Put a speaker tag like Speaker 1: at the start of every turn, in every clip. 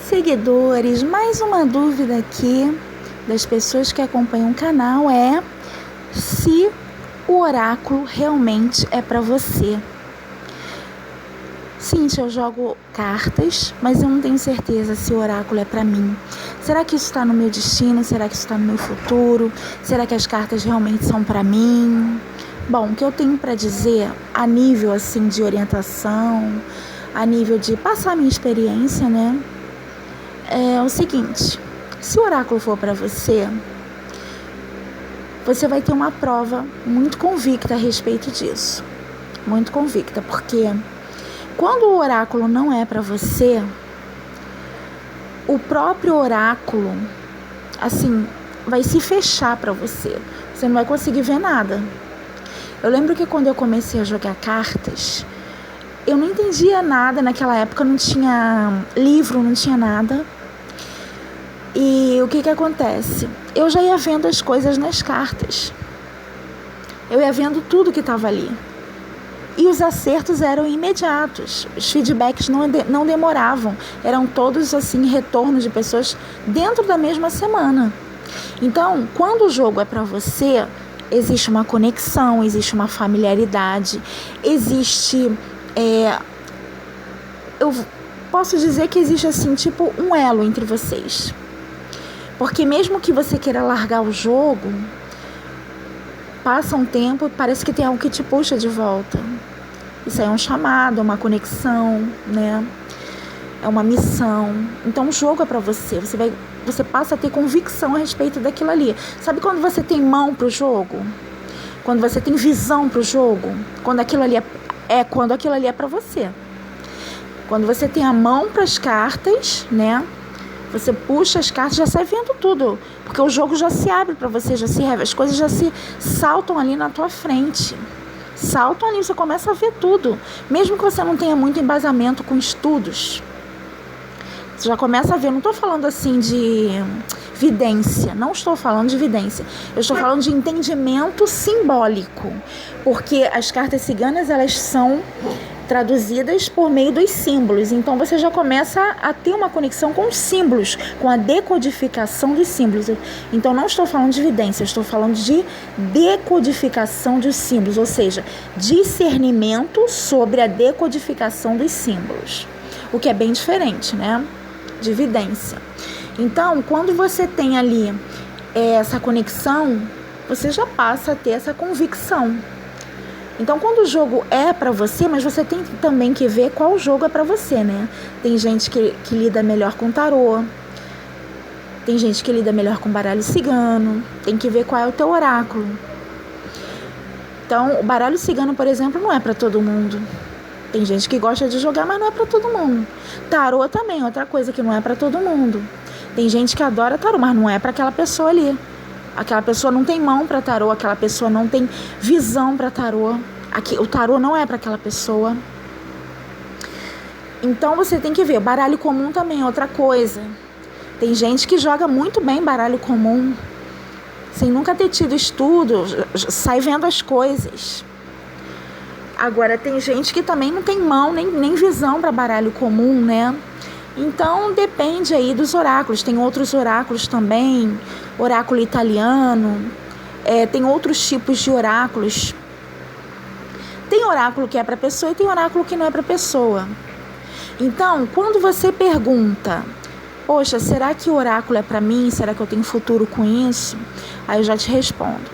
Speaker 1: Seguidores, mais uma dúvida aqui das pessoas que acompanham o canal é se o oráculo realmente é para você. Sim, eu jogo cartas, mas eu não tenho certeza se o oráculo é para mim. Será que isso está no meu destino? Será que isso está no meu futuro? Será que as cartas realmente são para mim? Bom, o que eu tenho para dizer a nível assim de orientação, a nível de passar a minha experiência, né? É o seguinte: se o oráculo for para você, você vai ter uma prova muito convicta a respeito disso. Muito convicta, porque quando o oráculo não é para você, o próprio oráculo, assim, vai se fechar para você. Você não vai conseguir ver nada. Eu lembro que quando eu comecei a jogar cartas, eu não entendia nada naquela época, não tinha livro, não tinha nada. E o que acontece? Eu já ia vendo as coisas nas cartas. Eu ia vendo tudo que estava ali. E os acertos eram imediatos. Os feedbacks não demoravam. Eram todos, assim, retornos de pessoas dentro da mesma semana. Então, quando o jogo é para você, existe uma conexão, existe uma familiaridade, existe... eu posso dizer que existe, assim, tipo um elo entre vocês. Porque mesmo que você queira largar o jogo, passa um tempo e parece que tem algo que te puxa de volta. Isso aí é um chamado, é uma conexão, né? É uma missão. Então o jogo é para você. Você passa a ter convicção a respeito daquilo ali. Sabe quando você tem mão pro jogo? Quando você tem visão pro jogo? Quando aquilo ali é para você. Quando você tem a mão para as cartas, né? Você puxa as cartas, já sai vendo tudo, porque o jogo já se abre para você, já se revela, as coisas já se saltam ali na tua frente. Saltam ali, você começa a ver tudo. Mesmo que você não tenha muito embasamento com estudos, você já começa a ver. Não estou falando assim de vidência, não estou falando de vidência. Eu estou falando de entendimento simbólico, porque as cartas ciganas, elas são traduzidas por meio dos símbolos. Então você já começa a ter uma conexão com os símbolos, com a decodificação dos símbolos. Então não estou falando de vidência, estou falando de decodificação dos símbolos, ou seja, discernimento sobre a decodificação dos símbolos, o que é bem diferente, né, de vidência. Então, quando você tem ali essa conexão, você já passa a ter essa convicção. Então, quando o jogo é para você, mas você tem também que ver qual jogo é para você, né? Tem gente que lida melhor com tarô, tem gente que lida melhor com baralho cigano, tem que ver qual é o teu oráculo. Então, o baralho cigano, por exemplo, não é para todo mundo. Tem gente que gosta de jogar, mas não é para todo mundo. Tarô também, outra coisa que não é para todo mundo. Tem gente que adora tarô, mas não é para aquela pessoa ali. Aquela pessoa não tem mão para tarô, aquela pessoa não tem visão para tarô. O tarô não é para aquela pessoa. Então você tem que ver. O baralho comum também é outra coisa. Tem gente que joga muito bem baralho comum, sem nunca ter tido estudo, sai vendo as coisas. Agora tem gente que também não tem mão nem visão para baralho comum, né? Então depende aí dos oráculos. Tem outros oráculos também, oráculo italiano, tem outros tipos de oráculos. Tem oráculo que é para pessoa e tem oráculo que não é para pessoa. Então, quando você pergunta, poxa, será que o oráculo é para mim? Será que eu tenho futuro com isso? Aí eu já te respondo.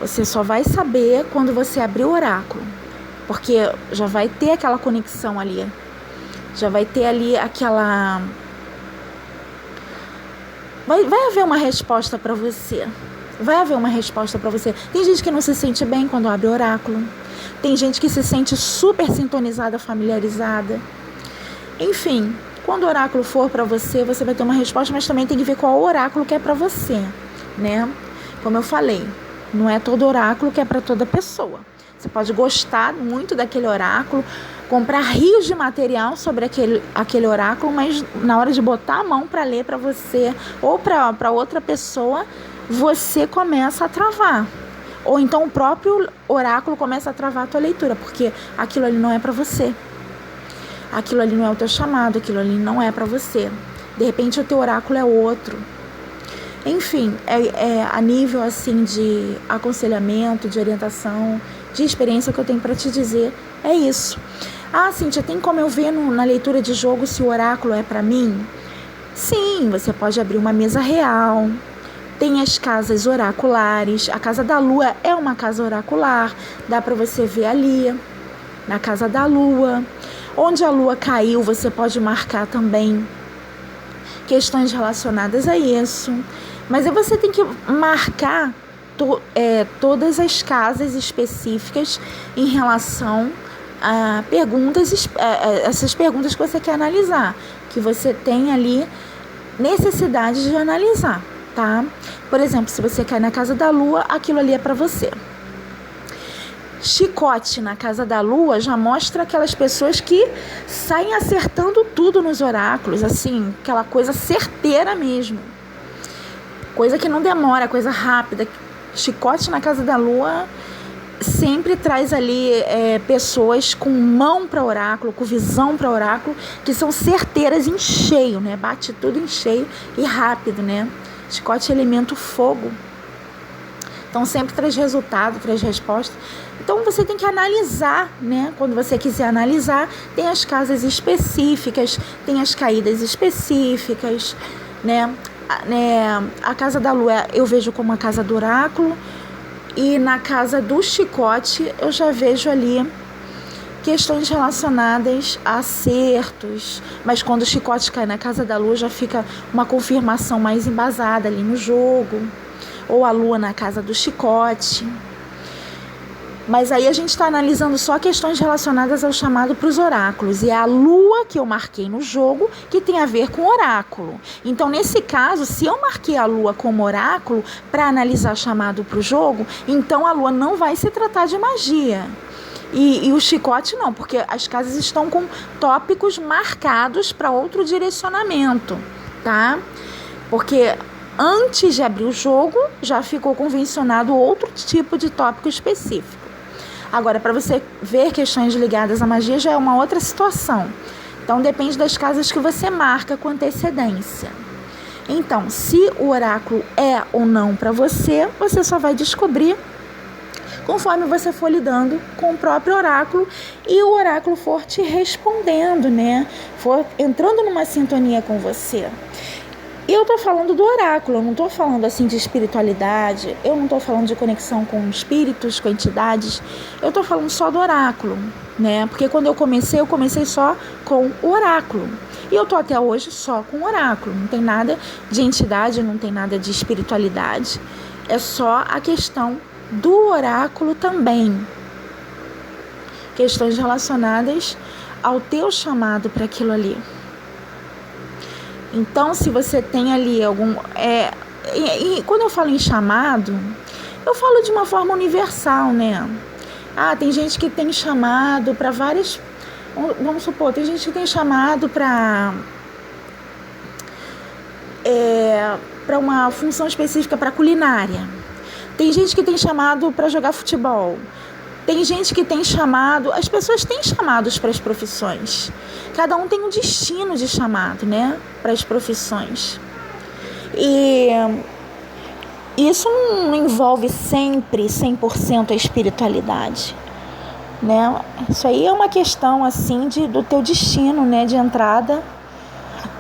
Speaker 1: Você só vai saber quando você abrir o oráculo, porque já vai ter aquela conexão ali. Já vai ter ali aquela... Vai haver uma resposta para você. Vai haver uma resposta para você. Tem gente que não se sente bem quando abre o oráculo. Tem gente que se sente super sintonizada, familiarizada. Enfim, quando o oráculo for para você, você vai ter uma resposta, mas também tem que ver qual oráculo que é para você, né? Como eu falei, não é todo oráculo que é para toda pessoa. Você pode gostar muito daquele oráculo, comprar rios de material sobre aquele oráculo, mas na hora de botar a mão para ler para você ou para outra pessoa, você começa a travar. Ou então o próprio oráculo começa a travar a tua leitura, porque aquilo ali não é para você. aquilo ali não é o teu chamado, aquilo ali não é para você. De repente o teu oráculo é outro. Enfim, a nível assim de aconselhamento, de orientação, de experiência que eu tenho para te dizer, é isso. Ah, Cíntia, tem como eu ver na leitura de jogo se o oráculo é para mim? Sim, você pode abrir uma mesa real. Tem as casas oraculares. A casa da lua é uma casa oracular. Dá para você ver ali, na casa da lua. Onde a lua caiu, você pode marcar também questões relacionadas a isso. Mas aí você tem que marcar todas as casas específicas em relação a perguntas, essas perguntas que você quer analisar, que você tem ali necessidade de analisar, tá? Por exemplo, se você cai na casa da lua, aquilo ali é para você. Chicote na casa da lua já mostra aquelas pessoas que saem acertando tudo nos oráculos, assim, aquela coisa certeira mesmo. Coisa que não demora, coisa rápida. Chicote na casa da lua sempre traz ali pessoas com mão para oráculo, com visão para oráculo, que são certeiras em cheio, né? Bate tudo em cheio e rápido, né? Chicote é elemento fogo. Então sempre traz resultado, traz resposta. Então você tem que analisar, né? Quando você quiser analisar, tem as casas específicas, tem as caídas específicas, né? A casa da lua eu vejo como a casa do oráculo, e na casa do chicote eu já vejo ali questões relacionadas a acertos, mas quando o chicote cai na casa da lua já fica uma confirmação mais embasada ali no jogo, ou a lua na casa do chicote. Mas aí a gente está analisando só questões relacionadas ao chamado para os oráculos. E é a lua que eu marquei no jogo que tem a ver com oráculo. Então, nesse caso, se eu marquei a lua como oráculo para analisar chamado para o jogo, então a lua não vai se tratar de magia. E o chicote não, porque as casas estão com tópicos marcados para outro direcionamento, tá? Porque antes de abrir o jogo, já ficou convencionado outro tipo de tópico específico. Agora, para você ver questões ligadas à magia, já é uma outra situação. Então, depende das casas que você marca com antecedência. Então, se o oráculo é ou não para você, você só vai descobrir conforme você for lidando com o próprio oráculo e o oráculo for te respondendo, né? For entrando numa sintonia com você. E eu estou falando do oráculo, eu não estou falando assim de espiritualidade, eu não estou falando de conexão com espíritos, com entidades, eu estou falando só do oráculo, né? Porque quando eu comecei só com o oráculo. E eu estou até hoje só com o oráculo, não tem nada de entidade, não tem nada de espiritualidade, é só a questão do oráculo também. Questões relacionadas ao teu chamado para aquilo ali. Então, se você tem ali algum... E quando eu falo em chamado, eu falo de uma forma universal, né? Ah, tem gente que tem chamado para várias... Vamos supor, tem gente que tem chamado para uma função específica para culinária. Tem gente que tem chamado para jogar futebol. Tem gente que tem chamado... As pessoas têm chamados para as profissões. Cada um tem um destino de chamado, né? Para as profissões. E isso não envolve sempre 100% a espiritualidade, né? Isso aí é uma questão, assim, do teu destino, né? De entrada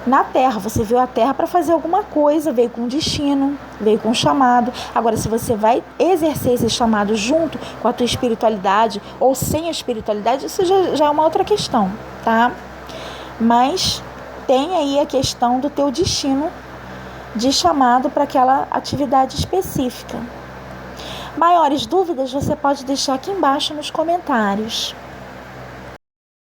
Speaker 1: na Terra. Você veio à Terra para fazer alguma coisa, veio com um destino, veio com um chamado. Agora, se você vai exercer esse chamado junto com a tua espiritualidade ou sem a espiritualidade, isso já é uma outra questão, tá? Mas tem aí a questão do teu destino de chamado para aquela atividade específica. Maiores dúvidas você pode deixar aqui embaixo nos comentários.